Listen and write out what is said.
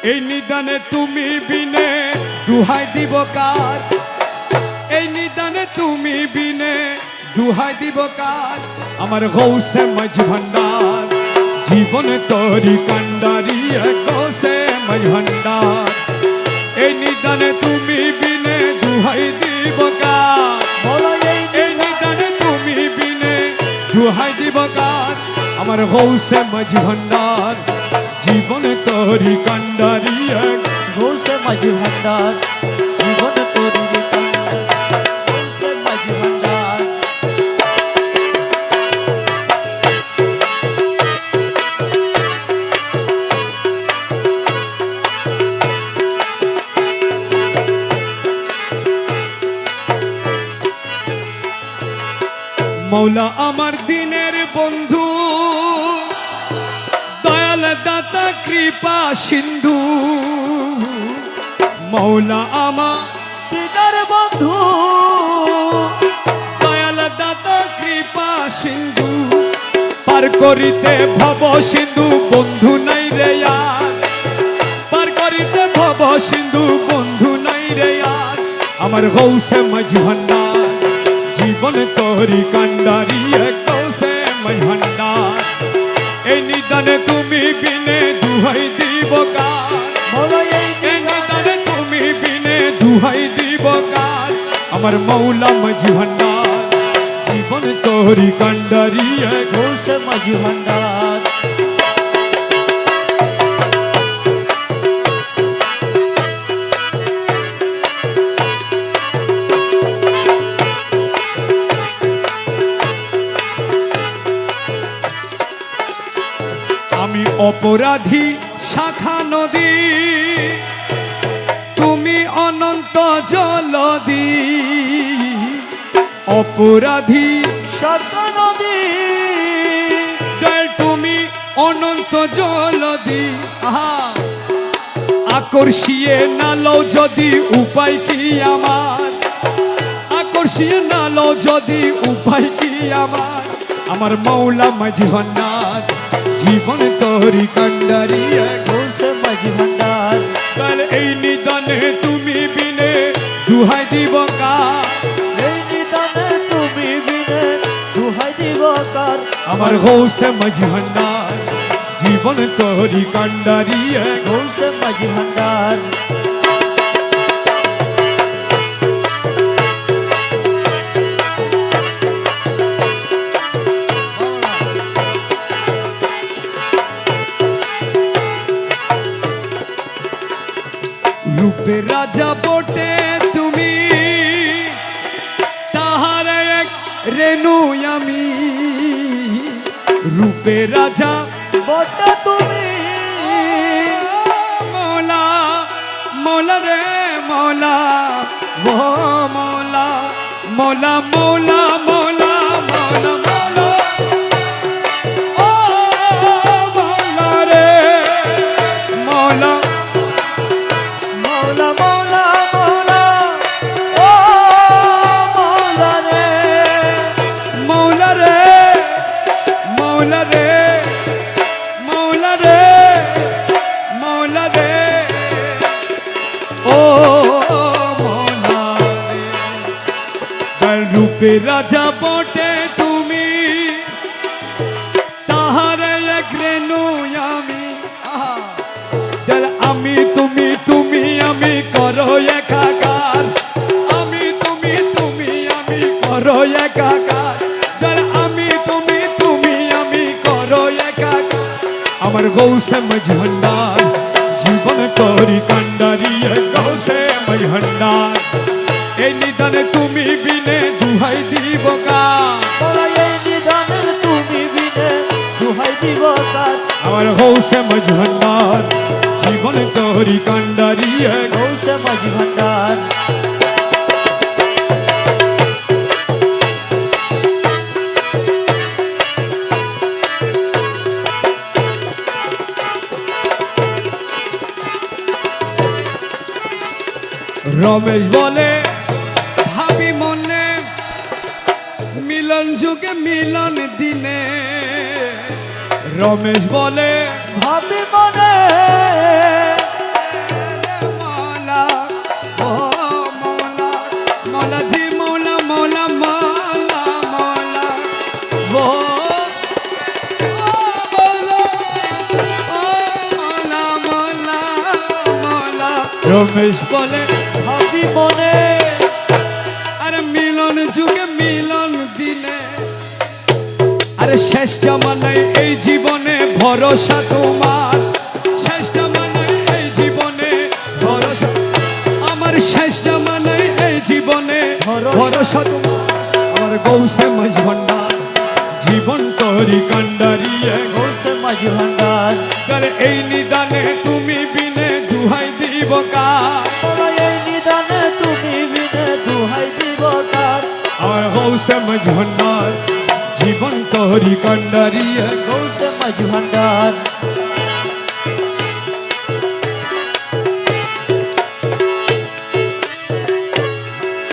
এই নিদানে তুমি বিনে দুহাই দিব কার, এই নিদানে তুমি বিনে দুহাই দিব কার। আমার গৌসে মাঝ ভান্ডার জীবন তরি কান্ডারি গৌসে মাঝ ভান্ডার। এই নিদানে তুমি বিনে দুহাই দিব কার, এই নিদানে তুমি বিনে দুহাই দিব কার। আমার গৌসে মাঝ ভান্ডার জীবন তরি কান্ডারি গৌসে মাঝ ভান্ডার জীবন তরি গৌসে মাঝ ভান্ডার। মৌলা আমার দিনের বন্ধু, দয়াল দাতা কৃপা সিন্ধু। মৌলা আমার দিনের বন্ধু, দয়াল দাতা কৃপা সিন্ধু। পার করিতে ভব সিন্ধু বন্ধু নাই রে আর, পার করিতে ভব সিন্ধু বন্ধু নাই রে আর। আমার গৌসে মাঝ ভান্ডার জীবন তরি কান্ডারি গৌসে মাঝ ভান্ডার। এই নিদানে তুমি বিনে দুহাই দিব কার, এই নিদানে তুমি বিনে দুহাই দিব কার। আমার মৌলা মাঝ ভান্ডার জীবন তরি কান্ডারি গৌসে মাঝ ভান্ডার। আমি অপরাধী শাখা নদী, তুমি অনন্ত জলদি। অপরাধী শাখা নদী, তুমি অনন্ত জলদি। আহা আকর্ষিয়ে নালো যদি উপায় কি আমার, আকর্ষিয়ে নালো যদি উপায় কি আমার। আমার মৌলা মাঝ ভান্ডার জীবন তরি কান্ডারি গৌসে মাঝ ভান্ডার। কাল এই নিদানে তুমি বিনে দুহাই দিব কার, এই নিদানে তুমি বিনে দুহাই দিব কার। আমার গৌসে মাঝ ভান্ডার জীবন তরি কান্ডারি গৌসে মাঝ ভান্ডার। রূপে রাজা বটে তুমি, তাহার এক রেণু আমি। রূপে রাজা বটে তুমি, মৌলা মৌলা রে মৌলা, ও মৌলা মৌলা মৌলা মৌলা মৌলা মৌলা, ও মৌলা রে মৌলা মৌলা মৌলা মৌলা, ও মৌলা রে মৌলা রে মৌলা রে মৌলা রে মৌলা রে, ও মৌলা রে। তার রূপে রাজা বটে তুমি, তাহার এক রেণু আমি। আহা আমি তুমি তুমি আমি করো একাকার, আমি তুমি তুমি আমি করো একাকার। যার আমি তুমি তুমি আমি করো একাকার। আমার গৌসে মাঝ ভান্ডার জীবন তরি কান্ডারি গৌসে মাঝ ভান্ডার। এই নিদানে তুমি বিনে দুহাই দিব কার, এই নিদানে তুমি বিনে দুহাই দিব কার। আমার গৌসে মাঝ ভান্ডার জীবন তরি কান্ডারি গৌসে মাঝ ভান্ডার। রমেশ বলে ভাবি মনে, মিলন যুগে মিলন দিনে। রমেশ বলে ভাবি মনে, রমেশ বলে ভাবি মনে আরে মিলন যুগে মিলন দিনে আরে শেষ জামানায় এই জীবনে ভরসা তোমার শেষ জামানায় এই জীবনে ভরসা আমার শেষ জামানায় এই জীবনে ভরসা তোমার আমার গৌসে মাঝ ভান্ডার জীবন তরি কান্ডারিয়ে ঘোষে মাঝি ভান্ডার করে এই নিদানে তুমি বিনে দুহাই দিব কার তোরা এই নিদানে তুমি বিনে দুহাই দিব কার আমার গৌসে মাঝ ভান্ডার জীবন তরি কান্ডারিয়ে ঘোষে মাঝি ভান্ডার